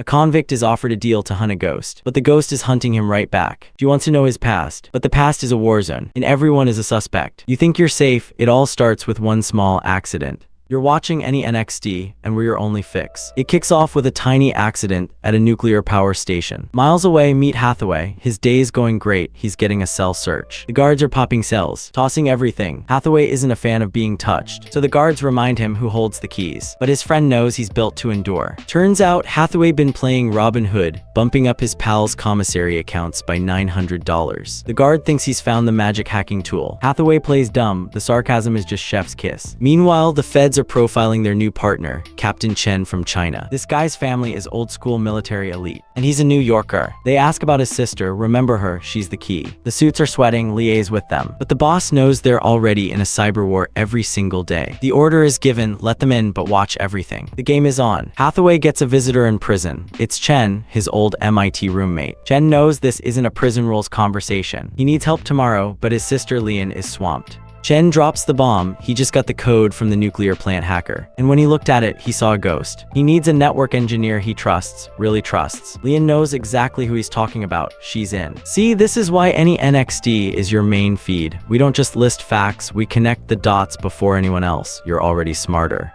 A convict is offered a deal to hunt a ghost, but the ghost is hunting him right back. She wants to know his past, but the past is a war zone, and everyone is a suspect. You think you're safe, it all starts with one small accident. You're watching AnyNxt, and we're your only fix. It kicks off with a tiny accident at a nuclear power station. Miles away, meet Hathaway. His day is going great. He's getting a cell search. The guards are popping cells, tossing everything. Hathaway isn't a fan of being touched, so the guards remind him who holds the keys. But his friend knows he's built to endure. Turns out, Hathaway been playing Robin Hood, bumping up his pal's commissary accounts by $900. The guard thinks he's found the magic hacking tool. Hathaway plays dumb. The sarcasm is just chef's kiss. Meanwhile, the feds are profiling their new partner, Captain Chen from China. This guy's family is old-school military elite, and he's a New Yorker. They ask about his sister, remember her, she's the key. The suits are sweating, liaise with them. But the boss knows they're already in a cyber war every single day. The order is given, let them in, but watch everything. The game is on. Hathaway gets a visitor in prison. It's Chen, his old MIT roommate. Chen knows this isn't a prison rules conversation. He needs help tomorrow, but his sister Lian is swamped. Chen drops the bomb. He just got the code from the nuclear plant hacker. And when he looked at it, he saw a ghost. He needs a network engineer he trusts, really trusts. Lian knows exactly who he's talking about. She's in. See, this is why AnyNxt is your main feed. We don't just list facts, we connect the dots before anyone else. You're already smarter.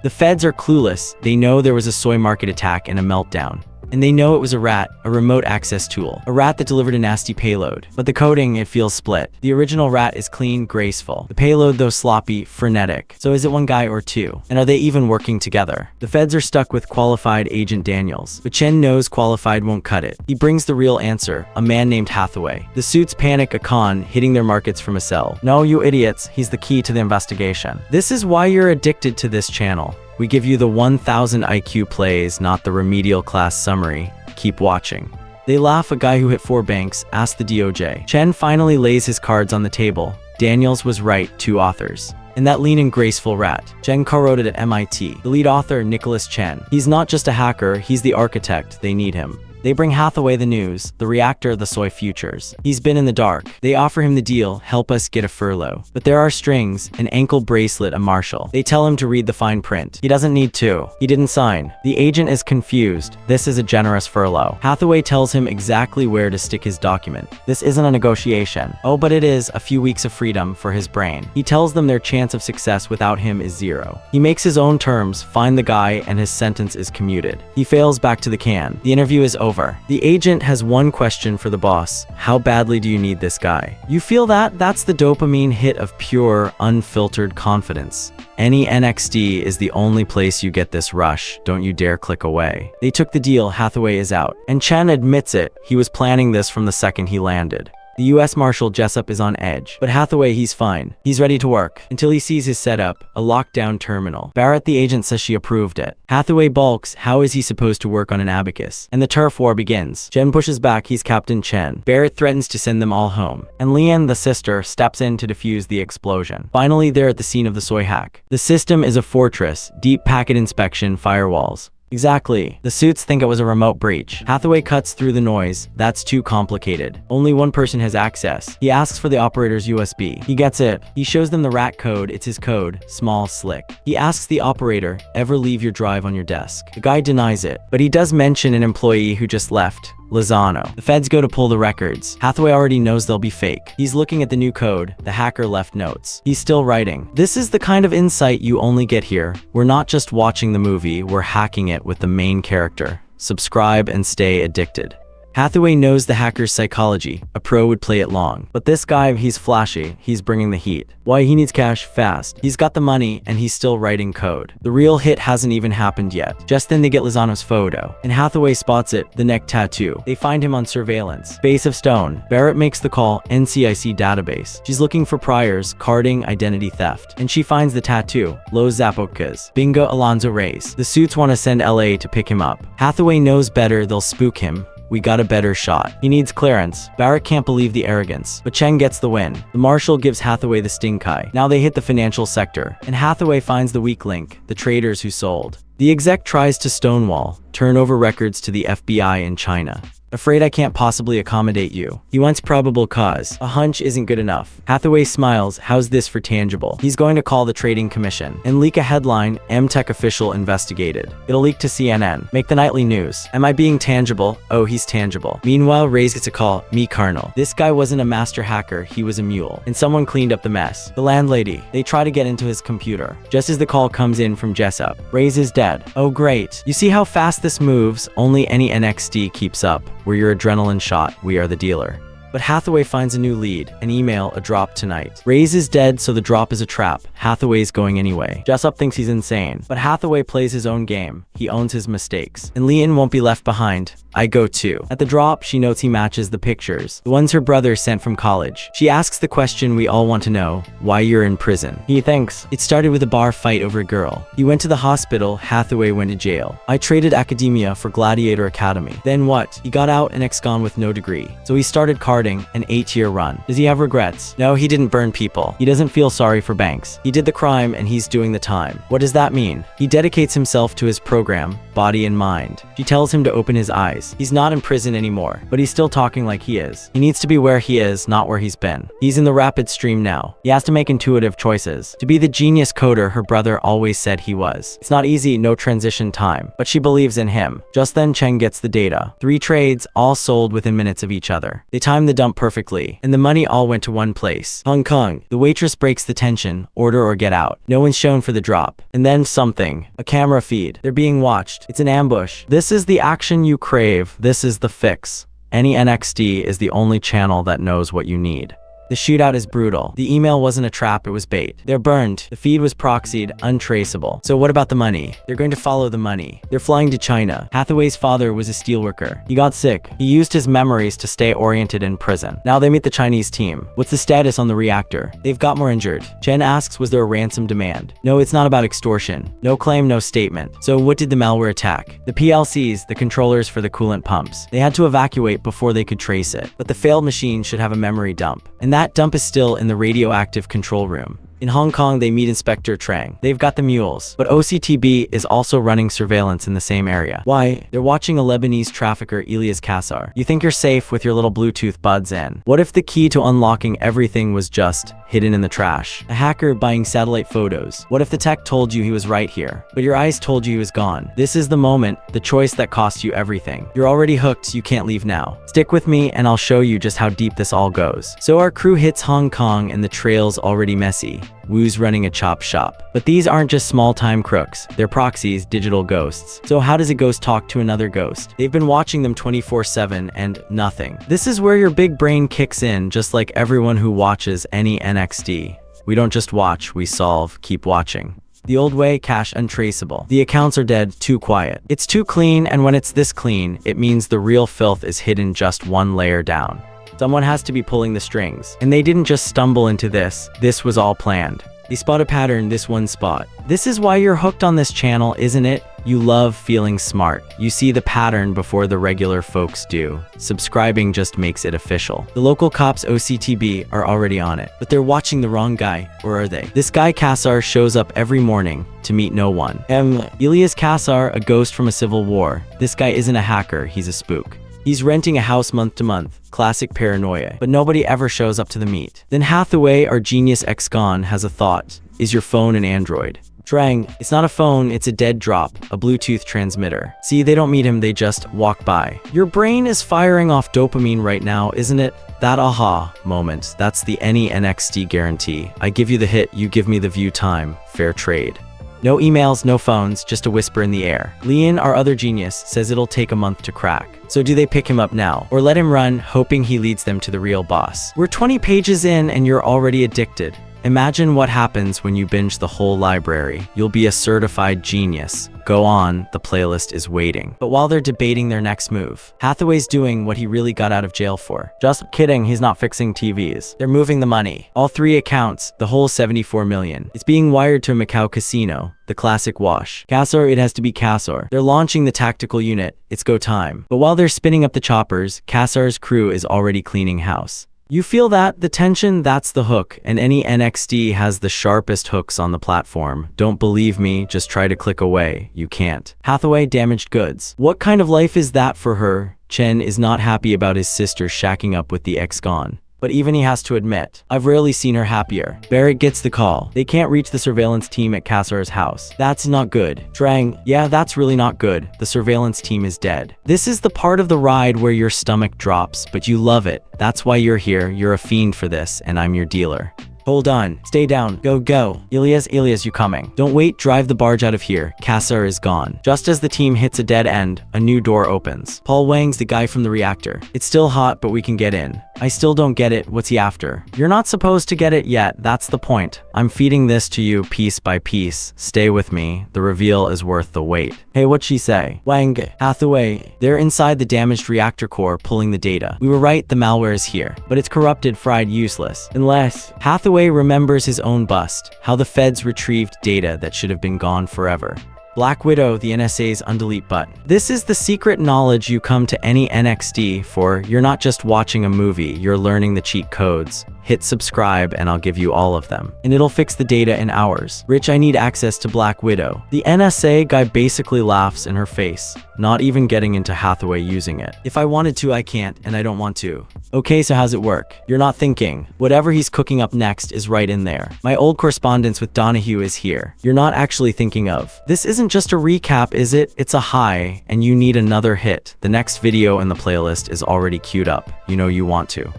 The feds are clueless. They know there was a soy market attack and a meltdown. And they know it was a rat, a remote access tool. A rat that delivered a nasty payload. But the coding, it feels split. The original rat is clean, graceful. The payload, though sloppy, frenetic. So is it one guy or two? And are they even working together? The feds are stuck with Qualified Agent Daniels. But Chen knows Qualified won't cut it. He brings the real answer, a man named Hathaway. The suits panic, a con, hitting their markets from a cell. No, you idiots, he's the key to the investigation. This is why you're addicted to this channel. We give you the 1000 IQ plays, not the remedial class summary. Keep watching. They laugh. A guy who hit 4 banks asked the DOJ. Chen finally lays his cards on the table. Daniels was right, 2 authors. And that lean and graceful rat. Chen co-wrote it at MIT. The lead author, Nicholas Chen. He's not just a hacker, he's the architect. They need him. They bring Hathaway the news, the reactor, the soy futures. He's been in the dark. They offer him the deal, help us get a furlough. But there are strings, an ankle bracelet, a marshal. They tell him to read the fine print. He doesn't need to. He didn't sign. The agent is confused. This is a generous furlough. Hathaway tells him exactly where to stick his document. This isn't a negotiation. Oh, but it is a few weeks of freedom for his brain. He tells them their chance of success without him is 0. He makes his own terms, find the guy, and his sentence is commuted. He fails back to the can. The interview is over. The agent has one question for the boss. How badly do you need this guy? You feel that? That's the dopamine hit of pure, unfiltered confidence. AnyNxt is the only place you get this rush. Don't you dare click away. They took the deal. Hathaway is out. And Chen admits it. He was planning this from the second he landed. The US Marshal Jessup is on edge, but Hathaway, he's fine. He's ready to work, until he sees his setup, a lockdown terminal. Barrett, the agent, says she approved it. Hathaway balks. How is he supposed to work on an abacus? And the turf war begins. Chen pushes back. He's Captain Chen. Barrett threatens to send them all home. And Lian, the sister, steps in to defuse the explosion. Finally, they're at the scene of the soy hack. The system is a fortress, deep packet inspection, firewalls. Exactly. The suits think it was a remote breach. Hathaway cuts through the noise. That's too complicated. Only one person has access. He asks for the operator's USB. He gets it. He shows them the rat code. It's his code. Small, slick. He asks the operator, ever leave your drive on your desk? The guy denies it, but he does mention an employee who just left. Lozano. The feds go to pull the records. Hathaway already knows they'll be fake. He's looking at the new code. The hacker left notes. He's still writing. This is the kind of insight you only get here. We're not just watching the movie, we're hacking it with the main character. Subscribe and stay addicted. Hathaway knows the hacker's psychology. A pro would play it long. But this guy, he's flashy. He's bringing the heat. Why? He needs cash fast. He's got the money, and he's still writing code. The real hit hasn't even happened yet. Just then they get Lozano's photo. And Hathaway spots it, the neck tattoo. They find him on surveillance. Base of Stone. Barrett makes the call, NCIC database. She's looking for priors, carding, identity theft. And she finds the tattoo, Los Zapocas. Bingo, Alonzo Reyes. The suits want to send LA to pick him up. Hathaway knows better, they'll spook him. We got a better shot. He needs clearance. Barrett can't believe the arrogance, but Chen gets the win. The marshal gives Hathaway the stink eye. Now they hit the financial sector, and Hathaway finds the weak link, the traders who sold. The exec tries to stonewall, turn over records to the FBI in China. Afraid I can't possibly accommodate you. He wants probable cause. A hunch isn't good enough. Hathaway smiles. How's this for tangible? He's going to call the Trading Commission and leak a headline, MTech official investigated. It'll leak to CNN. Make the nightly news. Am I being tangible? Oh, he's tangible. Meanwhile, Ray's gets a call. Me, Carnal. This guy wasn't a master hacker. He was a mule. And someone cleaned up the mess. The landlady. They try to get into his computer. Just as the call comes in from Jessup. Ray's is dead. Oh, great. You see how fast this moves? Only AnyNxt keeps up. We're your adrenaline shot. We are the dealer. But Hathaway finds a new lead, an email, a drop tonight. Ray's is dead, so the drop is a trap. Hathaway's going anyway. Jessup thinks he's insane, but Hathaway plays his own game. He owns his mistakes. And Leon won't be left behind. I go too. At the drop, she notes he matches the pictures, the ones her brother sent from college. She asks the question we all want to know, why you're in prison. He thinks it started with a bar fight over a girl. He went to the hospital, Hathaway went to jail. I traded academia for Gladiator Academy. Then what? He got out and ex-con with no degree. So he started carding, an 8-year run. Does he have regrets? No, he didn't burn people. He doesn't feel sorry for banks. He did the crime and he's doing the time. What does that mean? He dedicates himself to his program, body and mind. She tells him to open his eyes. He's not in prison anymore, but he's still talking like he is. He needs to be where he is, not where he's been. He's in the rapid stream now. He has to make intuitive choices. To be the genius coder her brother always said he was. It's not easy, no transition time, but she believes in him. Just then Cheng gets the data. 3 trades, all sold within minutes of each other. They timed the dump perfectly, and the money all went to one place. Hong Kong. The waitress breaks the tension, order or get out. No one's shown for the drop. And then something. A camera feed. They're being watched. It's an ambush. This is the action you crave. This is the fix. AnyNxt is the only channel that knows what you need. The shootout is brutal. The email wasn't a trap, it was bait. They're burned. The feed was proxied, untraceable. So what about the money? They're going to follow the money. They're flying to China. Hathaway's father was a steelworker. He got sick. He used his memories to stay oriented in prison. Now they meet the Chinese team. What's the status on the reactor? They've got more injured. Chen asks, was there a ransom demand? No, it's not about extortion. No claim, no statement. So what did the malware attack? The PLCs, the controllers for the coolant pumps. They had to evacuate before they could trace it. But the failed machine should have a memory dump. And that dump is still in the radioactive control room. In Hong Kong, they meet Inspector Trang. They've got the mules, but OCTB is also running surveillance in the same area. Why? They're watching a Lebanese trafficker, Elias Kassar. You think you're safe with your little Bluetooth buds in. What if the key to unlocking everything was just hidden in the trash? A hacker buying satellite photos. What if the tech told you he was right here, but your eyes told you he was gone? This is the moment, the choice that cost you everything. You're already hooked, you can't leave now. Stick with me and I'll show you just how deep this all goes. So our crew hits Hong Kong and the trail's already messy. Wu's running a chop shop. But these aren't just small-time crooks. They're proxies, digital ghosts. So how does a ghost talk to another ghost? They've been watching them 24/7 and nothing. This is where your big brain kicks in, just like everyone who watches AnyNxt. We don't just watch, we solve. Keep watching. The old way, cash untraceable. The accounts are dead, too quiet. It's too clean, and when it's this clean, it means the real filth is hidden just one layer down. Someone has to be pulling the strings. And they didn't just stumble into this. This was all planned. They spot a pattern, this one spot. This is why you're hooked on this channel, isn't it? You love feeling smart. You see the pattern before the regular folks do. Subscribing just makes it official. The local cops OCTB are already on it, but they're watching the wrong guy, or are they? This guy Kassar shows up every morning to meet no one. Elias Kassar, a ghost from a civil war. This guy isn't a hacker, he's a spook. He's renting a house month to month, classic paranoia, but nobody ever shows up to the meet. Then Hathaway, our genius ex-con, has a thought. Is your phone an Android? Trang, it's not a phone, it's a dead drop, a Bluetooth transmitter. See, they don't meet him, they just walk by. Your brain is firing off dopamine right now, isn't it? That aha moment, that's the AnyNxt guarantee. I give you the hit, you give me the view time. Fair trade. No emails, no phones, just a whisper in the air. Leon, our other genius, says it'll take a month to crack. So do they pick him up now? Or let him run, hoping he leads them to the real boss? We're 20 pages in and you're already addicted. Imagine what happens when you binge the whole library. You'll be a certified genius. Go on, the playlist is waiting. But while they're debating their next move, Hathaway's doing what he really got out of jail for. Just kidding, he's not fixing TVs. They're moving the money. All 3 accounts, the whole 74 million. It's being wired to a Macau casino, the classic wash. Kassar, it has to be Kassar. They're launching the tactical unit. It's go time. But while they're spinning up the choppers, Kassar's crew is already cleaning house. You feel that? The tension? That's the hook. And AnyNxt has the sharpest hooks on the platform. Don't believe me? Just try to click away. You can't. Hathaway, damaged goods. What kind of life is that for her? Chen is not happy about his sister shacking up with the ex-con. But even he has to admit, I've rarely seen her happier. Barrett gets the call. They can't reach the surveillance team at Kassar's house. That's not good. Drang, yeah, that's really not good. The surveillance team is dead. This is the part of the ride where your stomach drops, but you love it. That's why you're here. You're a fiend for this, and I'm your dealer. Hold on. Stay down. Go. Ilias, you coming. Don't wait. Drive the barge out of here. Kassar is gone. Just as the team hits a dead end, a new door opens. Paul Wang's the guy from the reactor. It's still hot, but we can get in. I still don't get it. What's he after? You're not supposed to get it yet. That's the point. I'm feeding this to you piece by piece. Stay with me. The reveal is worth the wait. Hey, what'd she say? Wang, Hathaway. They're inside the damaged reactor core pulling the data. We were right. The malware is here. But it's corrupted, fried, useless. Unless Hathaway remembers his own bust, how the feds retrieved data that should have been gone forever. Black Widow, the NSA's undelete button. This is the secret knowledge you come to AnyNxt for. You're not just watching a movie, you're learning the cheat codes. Hit subscribe and I'll give you all of them. And it'll fix the data in hours. Rich, I need access to Black Widow. The NSA guy basically laughs in her face, not even getting into Hathaway using it. If I wanted to, I can't, and I don't want to. Okay, so how's it work? You're not thinking. Whatever he's cooking up next is right in there. My old correspondence with Donahue is here. You're not actually thinking of. This isn't just a recap, is it? It's a high, and you need another hit. The next video in the playlist is already queued up. You know you want to.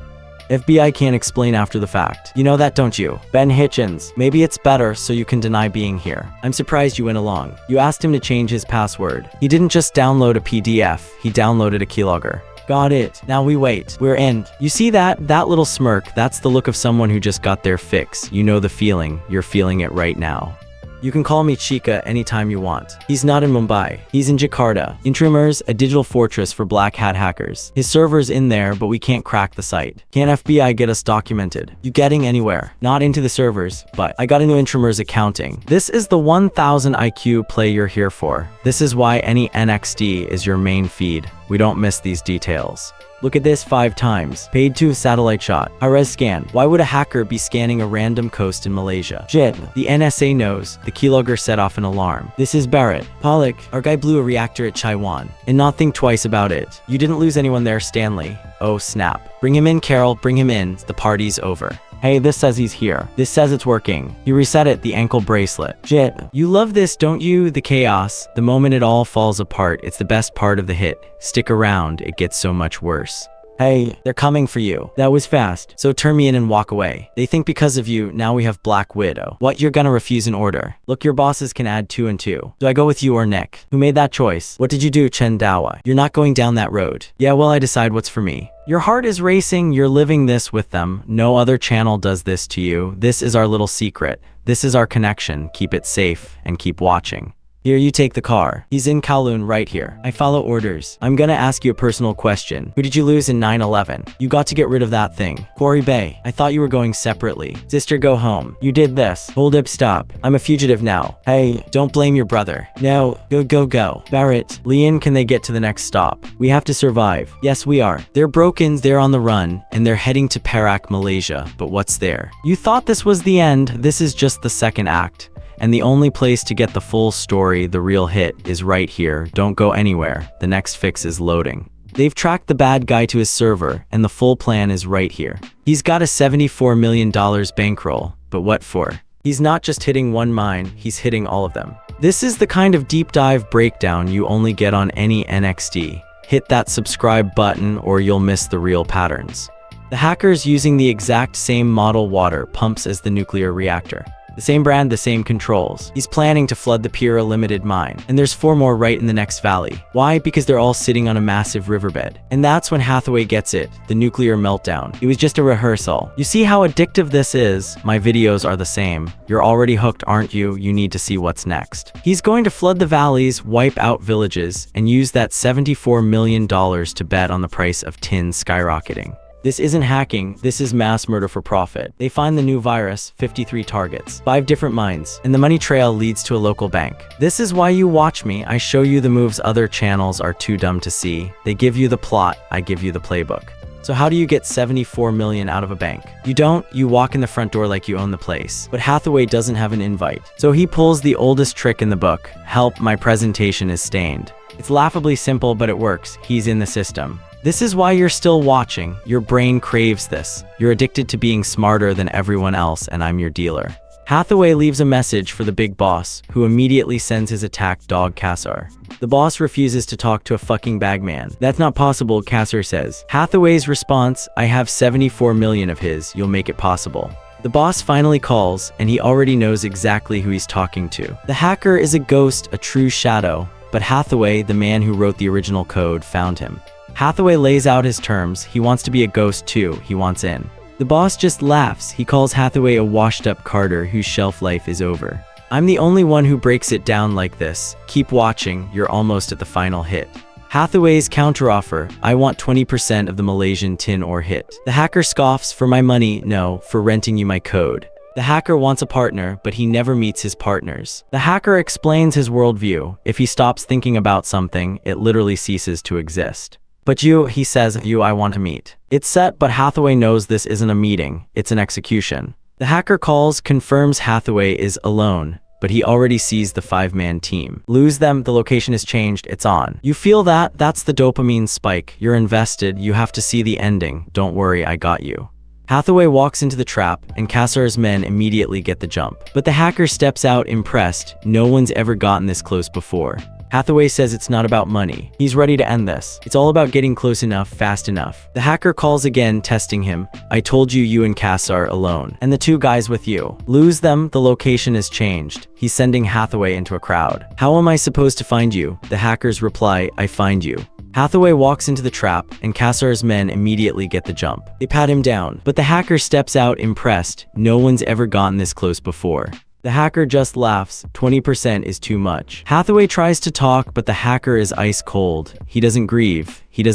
FBI can't explain after the fact. You know that, don't you? Ben Hitchens. Maybe it's better so you can deny being here. I'm surprised you went along. You asked him to change his password. He didn't just download a PDF. He downloaded a keylogger. Got it. Now we wait. We're in. You see that little smirk? That's the look of someone who just got their fix. You know the feeling. You're feeling it right now. You can call me Chica anytime you want. He's not in Mumbai. He's in Jakarta. Intruders, a digital fortress for black hat hackers. His server's in there, but we can't crack the site. Can FBI get us documented? You getting anywhere? Not into the servers, but I got into Intruders accounting. This is the 1000 IQ play you're here for. This is why AnyNxt is your main feed. We don't miss these details. Look at this 5 times. Paid to satellite shot. High-res scan. Why would a hacker be scanning a random coast in Malaysia? Jit. The NSA knows. The keylogger set off an alarm. This is Barrett. Pollock. Our guy blew a reactor at Chaiwan. And not think twice about it. You didn't lose anyone there, Stanley. Oh snap. Bring him in, Carol. Bring him in. The party's over. Hey, this says he's here. This says it's working. You reset it, the ankle bracelet. Jit. You love this, don't you? The chaos. The moment it all falls apart, it's the best part of the hit. Stick around, it gets so much worse. Hey, they're coming for you. That was fast. So turn me in and walk away. They think because of you, now we have Black Widow. What, you're gonna refuse an order? Look, your bosses can add 2 and 2. Do I go with you or Nick? Who made that choice? What did you do, Chen Dawa? You're not going down that road. Yeah, well, I decide what's for me. Your heart is racing, you're living this with them. No other channel does this to you. This is our little secret. This is our connection. Keep it safe and keep watching. Here, you take the car. He's in Kowloon right here. I follow orders. I'm gonna ask you a personal question. Who did you lose in 9/11? You got to get rid of that thing. Quarry Bay. I thought you were going separately. Sister, go home. You did this. Hold up, stop. I'm a fugitive now. Hey, don't blame your brother. No, go. Barrett, Leon, can they get to the next stop? We have to survive. Yes, we are. They're broken, they're on the run, and they're heading to Perak, Malaysia. But what's there? You thought this was the end. This is just the second act. And the only place to get the full story, the real hit, is right here. Don't go anywhere. The next fix is loading. They've tracked the bad guy to his server, and the full plan is right here. He's got a $74 million bankroll, but what for? He's not just hitting one mine, he's hitting all of them. This is the kind of deep dive breakdown you only get on AnyNxt. Hit that subscribe button or you'll miss the real patterns. The hacker's using the exact same model water pumps as the nuclear reactor. The same brand, the same controls. He's planning to flood the Pira Limited mine. And there's 4 more right in the next valley. Why? Because they're all sitting on a massive riverbed. And that's when Hathaway gets it, the nuclear meltdown. It was just a rehearsal. You see how addictive this is? My videos are the same. You're already hooked, aren't you? You need to see what's next. He's going to flood the valleys, wipe out villages, and use that $74 million to bet on the price of tin skyrocketing. This isn't hacking, this is mass murder for profit. They find the new virus, 53 targets, 5 different mines, and the money trail leads to a local bank. This is why you watch me. I show you the moves other channels are too dumb to see. They give you the plot, I give you the playbook. So how do you get 74 million out of a bank? You don't, you walk in the front door like you own the place. But Hathaway doesn't have an invite. So he pulls the oldest trick in the book. Help, my presentation is stained. It's laughably simple, but it works. He's in the system. This is why you're still watching. Your brain craves this. You're addicted to being smarter than everyone else, and I'm your dealer. Hathaway leaves a message for the big boss, who immediately sends his attack dog Kassar. The boss refuses to talk to a fucking bagman. That's not possible, Kassar says. Hathaway's response, I have 74 million of his, you'll make it possible. The boss finally calls, and he already knows exactly who he's talking to. The hacker is a ghost, a true shadow, but Hathaway, the man who wrote the original code, found him. Hathaway lays out his terms. He wants to be a ghost too. He wants in. The boss just laughs. He calls Hathaway a washed-up Carter whose shelf life is over. I'm the only one who breaks it down like this. Keep watching. You're almost at the final hit. Hathaway's counteroffer, I want 20% of the Malaysian tin ore hit. The hacker scoffs, for my money, no, for renting you my code. The hacker wants a partner, but he never meets his partners. The hacker explains his worldview. If he stops thinking about something, it literally ceases to exist. But you, he says, you I want to meet. It's set, but Hathaway knows this isn't a meeting, it's an execution. The hacker calls, confirms Hathaway is alone, but he already sees the 5-man team. Lose them, the location is changed, it's on. You feel that? That's the dopamine spike. You're invested, you have to see the ending. Don't worry, I got you. Hathaway walks into the trap, and Kassar's men immediately get the jump. But the hacker steps out impressed. No one's ever gotten this close before. Hathaway says it's not about money. He's ready to end this. It's all about getting close enough, fast enough. The hacker calls again, testing him. I told you you and Kassar alone. And the 2 guys with you. Lose them, the location is changed. He's sending Hathaway into a crowd. How am I supposed to find you? The hackers reply, I find you. Hathaway walks into the trap, and Kassar's men immediately get the jump. They pat him down, but the hacker steps out impressed. No one's ever gotten this close before. The hacker just laughs. 20% is too much. Hathaway tries to talk, but the hacker is ice cold. He doesn't grieve. He doesn't